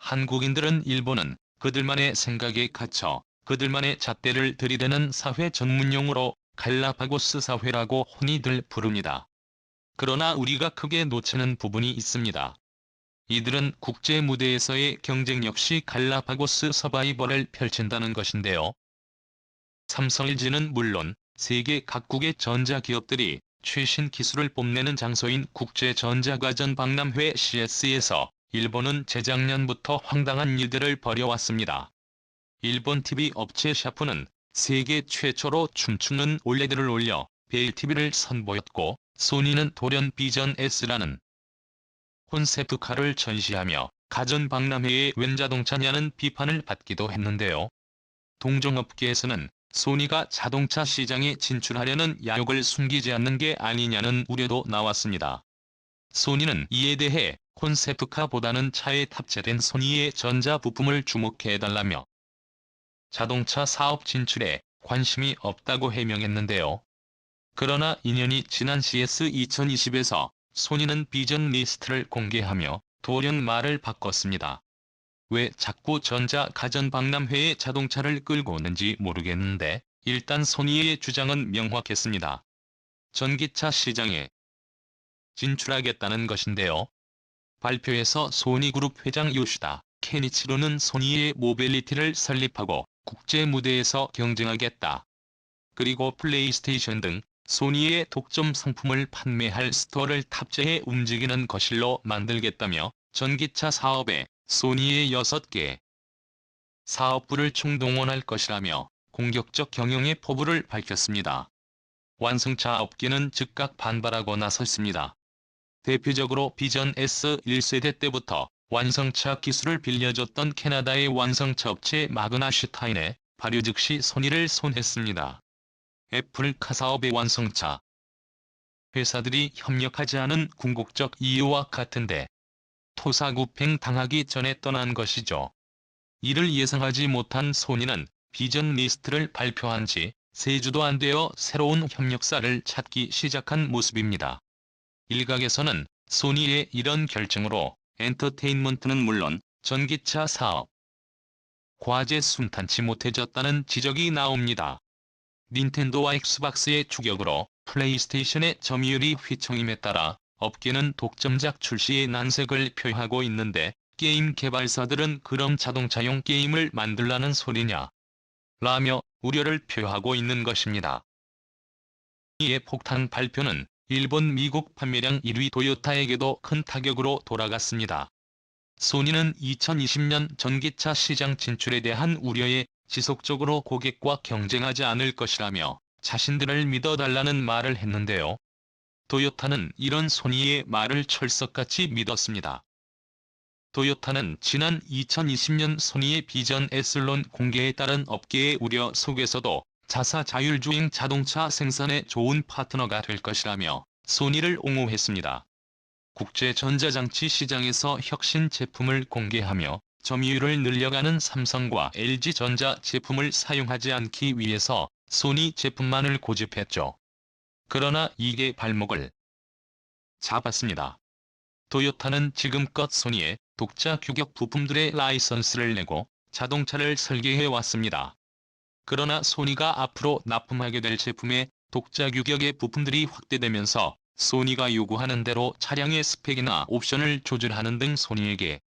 한국인들은 일본은 그들만의 생각에 갇혀 그들만의 잣대를 들이대는 사회 전문용어로 갈라파고스 사회라고 흔히들 부릅니다. 그러나 우리가 크게 놓치는 부분이 있습니다. 이들은 국제 무대에서의 경쟁 역시 갈라파고스 서바이벌을 펼친다는 것인데요. 삼성 LG는 물론 세계 각국의 전자기업들이 최신 기술을 뽐내는 장소인 국제전자가전 박람회 CS에서 일본은 재작년부터 황당한 일들을 벌여왔습니다. 일본 TV 업체 샤프는 세계 최초로 춤추는 올레드를 올려 벨TV를 선보였고, 소니는 돌연 비전 S라는 콘셉트카를 전시하며 가전 박람회에 웬 자동차냐는 비판을 받기도 했는데요. 동종업계에서는 소니가 자동차 시장에 진출하려는 야욕을 숨기지 않는 게 아니냐는 우려도 나왔습니다. 소니는 이에 대해 콘셉트카보다는 차에 탑재된 소니의 전자 부품을 주목해달라며 자동차 사업 진출에 관심이 없다고 해명했는데요. 그러나 2년이 지난 CS 2020에서 소니는 비전 리스트를 공개하며 돌연 말을 바꿨습니다. 왜 자꾸 전자 가전 박람회에 자동차를 끌고 오는지 모르겠는데 일단 소니의 주장은 명확했습니다. 전기차 시장에 진출하겠다는 것인데요. 발표에서 소니그룹 회장 요시다 케니치로는 소니의 모빌리티를 설립하고 국제 무대에서 경쟁하겠다. 그리고 플레이스테이션 등 소니의 독점 상품을 판매할 스토어를 탑재해 움직이는 거실로 만들겠다며 전기차 사업에 소니의 6개 사업부를 총동원할 것이라며 공격적 경영의 포부를 밝혔습니다. 완성차 업계는 즉각 반발하고 나섰습니다. 대표적으로 비전 S 1세대 때부터 완성차 기술을 빌려줬던 캐나다의 완성차 업체 마그나슈타인의 발효 즉시 소니를 손했습니다. 애플카 사업의 완성차 회사들이 협력하지 않은 궁극적 이유와 같은데 토사구팽 당하기 전에 떠난 것이죠. 이를 예상하지 못한 소니는 비전 리스트를 발표한 지 3주도 안 되어 새로운 협력사를 찾기 시작한 모습입니다. 일각에서는 소니의 이런 결정으로 엔터테인먼트는 물론 전기차 사업 과제 순탄치 못해졌다는 지적이 나옵니다. 닌텐도와 엑스박스의 추격으로 플레이스테이션의 점유율이 휘청임에 따라 업계는 독점작 출시에 난색을 표하고 있는데 게임 개발사들은 그럼 자동차용 게임을 만들라는 소리냐? 라며 우려를 표하고 있는 것입니다. 이의 폭탄 발표는 일본 미국 판매량 1위 도요타에게도 큰 타격으로 돌아갔습니다. 소니는 2020년 전기차 시장 진출에 대한 우려에 지속적으로 고객과 경쟁하지 않을 것이라며 자신들을 믿어달라는 말을 했는데요. 도요타는 이런 소니의 말을 철석같이 믿었습니다. 도요타는 지난 2020년 소니의 비전 S론 공개에 따른 업계의 우려 속에서도 자사 자율주행 자동차 생산에 좋은 파트너가 될 것이라며 소니를 옹호했습니다. 국제 전자장치 시장에서 혁신 제품을 공개하며 점유율을 늘려가는 삼성과 LG전자 제품을 사용하지 않기 위해서 소니 제품만을 고집했죠. 그러나 이게 발목을 잡았습니다. 도요타는 지금껏 소니의 독자 규격 부품들의 라이선스를 내고 자동차를 설계해 왔습니다. 그러나 소니가 앞으로 납품하게 될 제품의 독자 규격의 부품들이 확대되면서 소니가 요구하는 대로 차량의 스펙이나 옵션을 조절하는 등 소니에게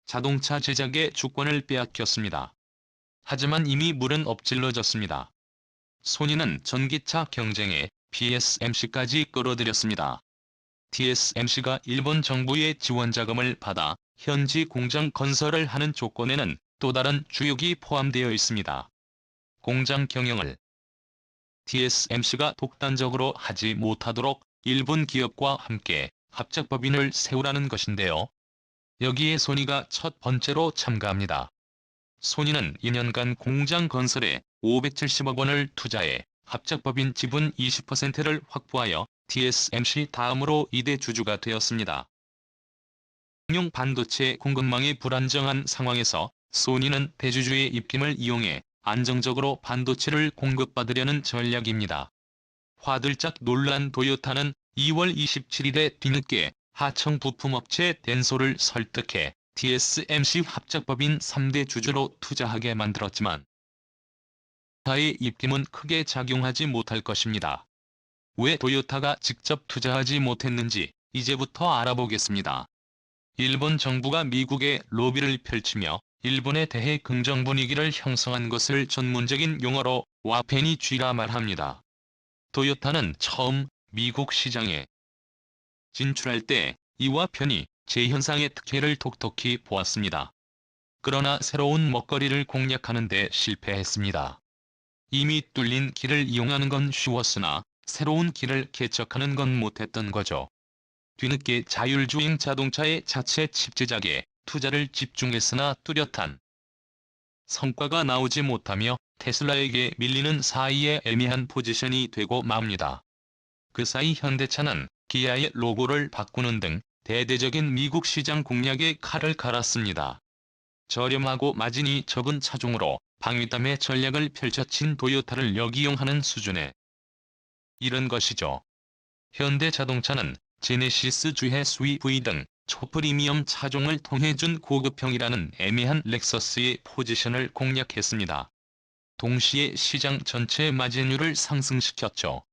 자동차 제작의 주권을 빼앗겼습니다. 하지만 이미 물은 엎질러졌습니다. 소니는 전기차 경쟁에 TSMC까지 끌어들였습니다. TSMC가 일본 정부의 지원 자금을 받아 현지 공장 건설을 하는 조건에는 또 다른 주역이 포함되어 있습니다. 공장 경영을 TSMC가 독단적으로 하지 못하도록 일본 기업과 함께 합작법인을 세우라는 것인데요. 여기에 소니가 첫 번째로 참가합니다. 소니는 2년간 공장 건설에 570억 원을 투자해 합작법인 지분 20%를 확보하여 TSMC 다음으로 2대 주주가 되었습니다. 용 반도체 공급망이 불안정한 상황에서 소니는 대주주의 입김을 이용해 안정적으로 반도체를 공급받으려는 전략입니다. 화들짝 놀란 도요타는 2월 27일에 뒤늦게 하청 부품업체 덴소를 설득해 TSMC 합작법인 3대 주주로 투자하게 만들었지만 토요타의 입김은 크게 작용하지 못할 것입니다. 왜 토요타가 직접 투자하지 못했는지 이제부터 알아보겠습니다. 일본 정부가 미국에 로비를 펼치며 일본에 대해 긍정 분위기를 형성한 것을 전문적인 용어로 와페니쥐라 말합니다. 토요타는 처음 미국 시장에 진출할 때 이와 편이 재현상의 특혜를 톡톡히 보았습니다. 그러나 새로운 먹거리를 공략하는 데 실패했습니다. 이미 뚫린 길을 이용하는 건 쉬웠으나 새로운 길을 개척하는 건 못했던 거죠. 뒤늦게 자율주행 자동차의 자체 칩 제작에 투자를 집중했으나 뚜렷한 성과가 나오지 못하며 테슬라에게 밀리는 사이에 애매한 포지션이 되고 맙니다. 그 사이 현대차는 기아의 로고를 바꾸는 등 대대적인 미국 시장 공략에 칼을 갈았습니다. 저렴하고 마진이 적은 차종으로 방위담의 전략을 펼쳐친 토요타를 역이용하는 수준에 이른 것이죠. 현대자동차는 제네시스 주해 SUV 등 초프리미엄 차종을 통해 준 고급형이라는 애매한 렉서스의 포지션을 공략했습니다. 동시에 시장 전체 마진율을 상승시켰죠.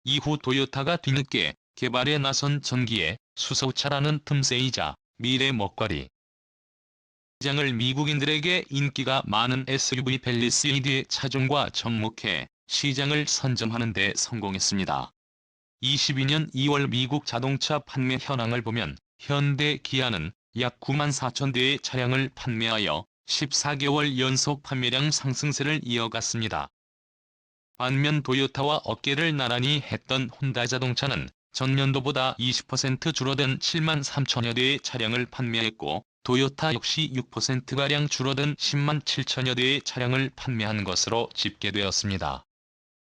이후 토요타가 뒤늦게 개발에 나선 전기의 수소차라는 틈새이자 미래 먹거리 시장을 미국인들에게 인기가 많은 SUV 팰리세이드의 차종과 접목해 시장을 선점하는 데 성공했습니다. 22년 2월 미국 자동차 판매 현황을 보면 현대 기아는 약 94,000대의 차량을 판매하여 14개월 연속 판매량 상승세를 이어갔습니다. 반면 토요타와 어깨를 나란히 했던 혼다자동차는 전년도보다 20% 줄어든 73,000여 대의 차량을 판매했고 토요타 역시 6%가량 줄어든 10만 7천여 대의 차량을 판매한 것으로 집계되었습니다.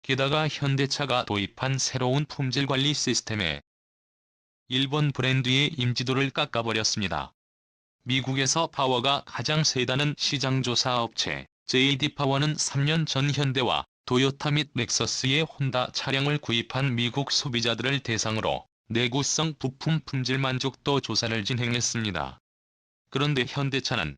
게다가 현대차가 도입한 새로운 품질관리 시스템에 일본 브랜드의 임지도를 깎아버렸습니다. 미국에서 파워가 가장 세다는 시장조사 업체 JD 파워는 3년 전 현대와 토요타 및 렉서스의 혼다 차량을 구입한 미국 소비자들을 대상으로 내구성 부품 품질 만족도 조사를 진행했습니다. 그런데 현대차는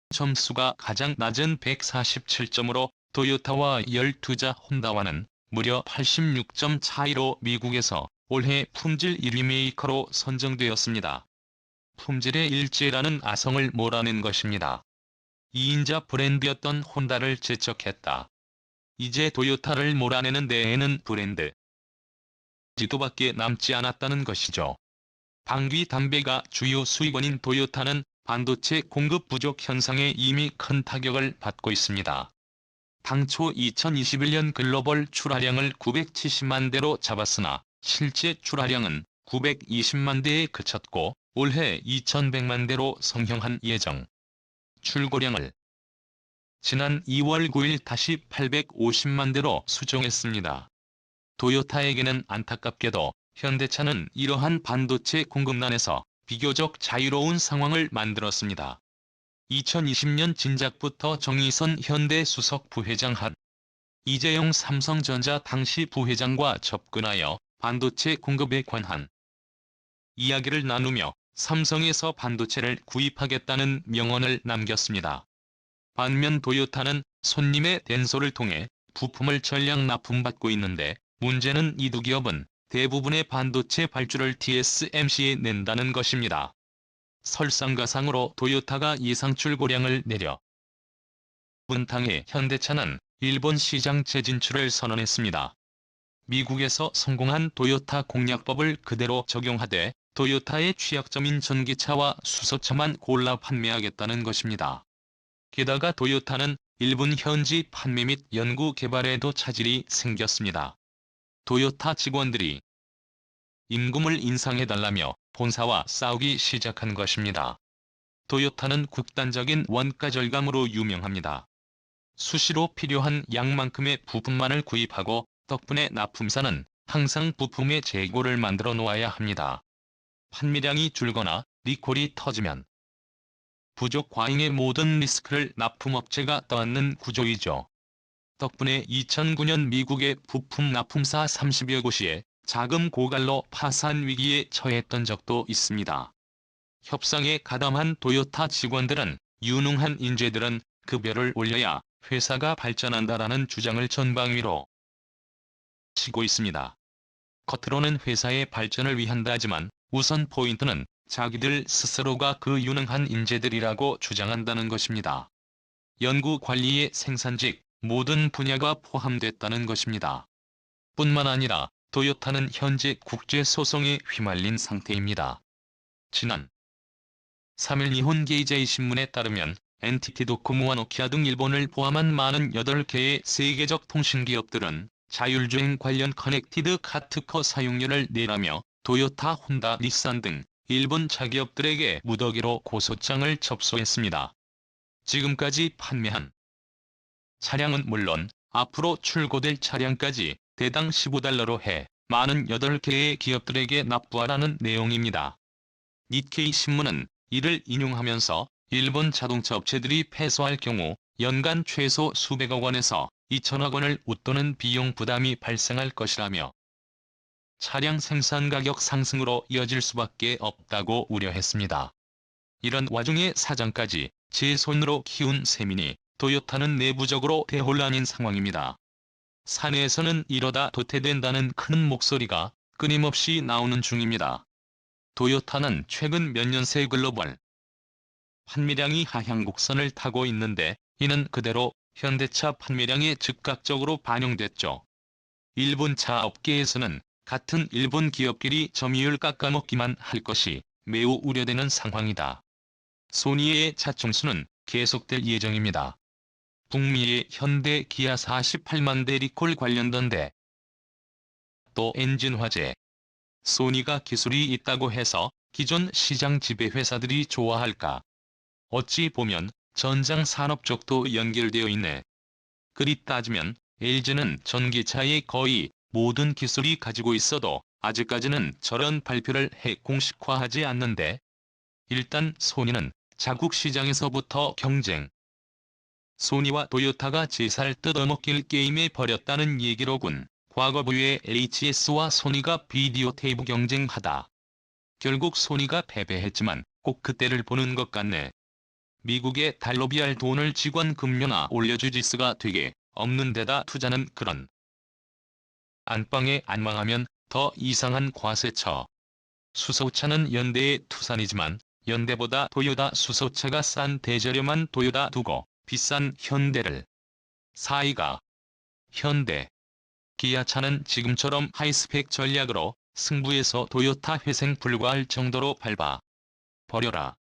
점수가 가장 낮은 147점으로 토요타와 12자 혼다와는 무려 86점 차이로 미국에서 올해 품질 1위 메이커로 선정되었습니다. 품질의 일제라는 아성을 몰아낸 것입니다. 2인자 브랜드였던 혼다를 제척했다. 이제 토요타를 몰아내는 데에는 브랜드 지도밖에 남지 않았다는 것이죠. 방귀 담배가 주요 수입원인 토요타는 반도체 공급 부족 현상에 이미 큰 타격을 받고 있습니다. 당초 2021년 글로벌 출하량을 970만 대로 잡았으나 실제 출하량은 920만 대에 그쳤고 올해 2100만 대로 성형한 예정. 출고량을 지난 2월 9일 다시 850만 대로 수정했습니다. 토요타에게는 안타깝게도 현대차는 이러한 반도체 공급난에서 비교적 자유로운 상황을 만들었습니다. 2020년 진작부터 정의선 현대 수석 부회장 이재용 삼성전자 당시 부회장과 접근하여 반도체 공급에 관한 이야기를 나누며 삼성에서 반도체를 구입하겠다는 명언을 남겼습니다. 반면 토요타는 손님의 denso를 통해 부품을 전량 납품받고 있는데 문제는 이 두 기업은 대부분의 반도체 발주를 TSMC에 낸다는 것입니다. 설상가상으로 토요타가 예상 출고량을 내려 분탕해 현대차는 일본 시장 재진출을 선언했습니다. 미국에서 성공한 토요타 공략법을 그대로 적용하되 토요타의 취약점인 전기차와 수소차만 골라 판매하겠다는 것입니다. 게다가 토요타는 일본 현지 판매 및 연구 개발에도 차질이 생겼습니다. 토요타 직원들이 임금을 인상해달라며 본사와 싸우기 시작한 것입니다. 토요타는 극단적인 원가 절감으로 유명합니다. 수시로 필요한 양만큼의 부품만을 구입하고 덕분에 납품사는 항상 부품의 재고를 만들어 놓아야 합니다. 판매량이 줄거나 리콜이 터지면 부족 과잉의 모든 리스크를 납품업체가 떠안는 구조이죠. 덕분에 2009년 미국의 부품 납품사 30여 곳이 자금 고갈로 파산 위기에 처했던 적도 있습니다. 협상에 가담한 토요타 직원들은 유능한 인재들은 급여를 올려야 회사가 발전한다라는 주장을 전방위로 치고 있습니다. 겉으로는 회사의 발전을 위한다지만 우선 포인트는 자기들 스스로가 그 유능한 인재들이라고 주장한다는 것입니다. 연구 관리의 생산직 모든 분야가 포함됐다는 것입니다. 뿐만 아니라 토요타는 현재 국제소송에 휘말린 상태입니다. 지난 3일 니혼 게이제이 신문에 따르면 NTT 도코모와 노키아 등 일본을 포함한 많은 8개의 세계적 통신기업들은 자율주행 관련 커넥티드 카트커 사용료를 내라며 토요타, 혼다, 닛산 등 일본 자기업들에게 무더기로 고소장을 접수했습니다. 지금까지 판매한 차량은 물론 앞으로 출고될 차량까지 대당 $15로 해 많은 8개의 기업들에게 납부하라는 내용입니다. 니케이 신문은 이를 인용하면서 일본 자동차 업체들이 패소할 경우 연간 최소 수백억 원에서 2천억 원을 웃도는 비용 부담이 발생할 것이라며 차량 생산 가격 상승으로 이어질 수밖에 없다고 우려했습니다. 이런 와중에 사장까지 제 손으로 키운 셈이니 토요타는 내부적으로 대혼란인 상황입니다. 사내에서는 이러다 도태된다는 큰 목소리가 끊임없이 나오는 중입니다. 토요타는 최근 몇 년 새 글로벌 판매량이 하향 곡선을 타고 있는데 이는 그대로 현대차 판매량에 즉각적으로 반영됐죠. 일본 차 업계에서는 같은 일본 기업끼리 점유율 깎아먹기만 할 것이 매우 우려되는 상황이다. 소니의 차총수는 계속될 예정입니다. 북미의 현대 기아 48만 대 리콜 관련던데 또 엔진 화재. 소니가 기술이 있다고 해서 기존 시장 지배 회사들이 좋아할까? 어찌 보면 전장 산업 쪽도 연결되어 있네. 그리 따지면 LG는 전기차의 거의 모든 기술이 가지고 있어도 아직까지는 저런 발표를 해 공식화하지 않는데 일단 소니는 자국 시장에서부터 경쟁. 소니와 토요타가 제살 뜯어먹길 게임에 벌였다는 얘기로군. 과거 부유의 HS와 소니가 비디오 테이프 경쟁하다. 결국 소니가 패배했지만 꼭 그때를 보는 것 같네. 미국의 달러비할 돈을 직원 급료나 올려주지스가 되게 없는 데다 투자는 그런 안방에 안 망하면 더 이상한 과세처. 수소차는 현대의 투산이지만 현대보다 토요타 수소차가 싼 대저렴한 토요타 두고 비싼 현대를 사이가 현대 기아차는 지금처럼 하이스펙 전략으로 승부에서 토요타 회생 불가할 정도로 밟아 버려라.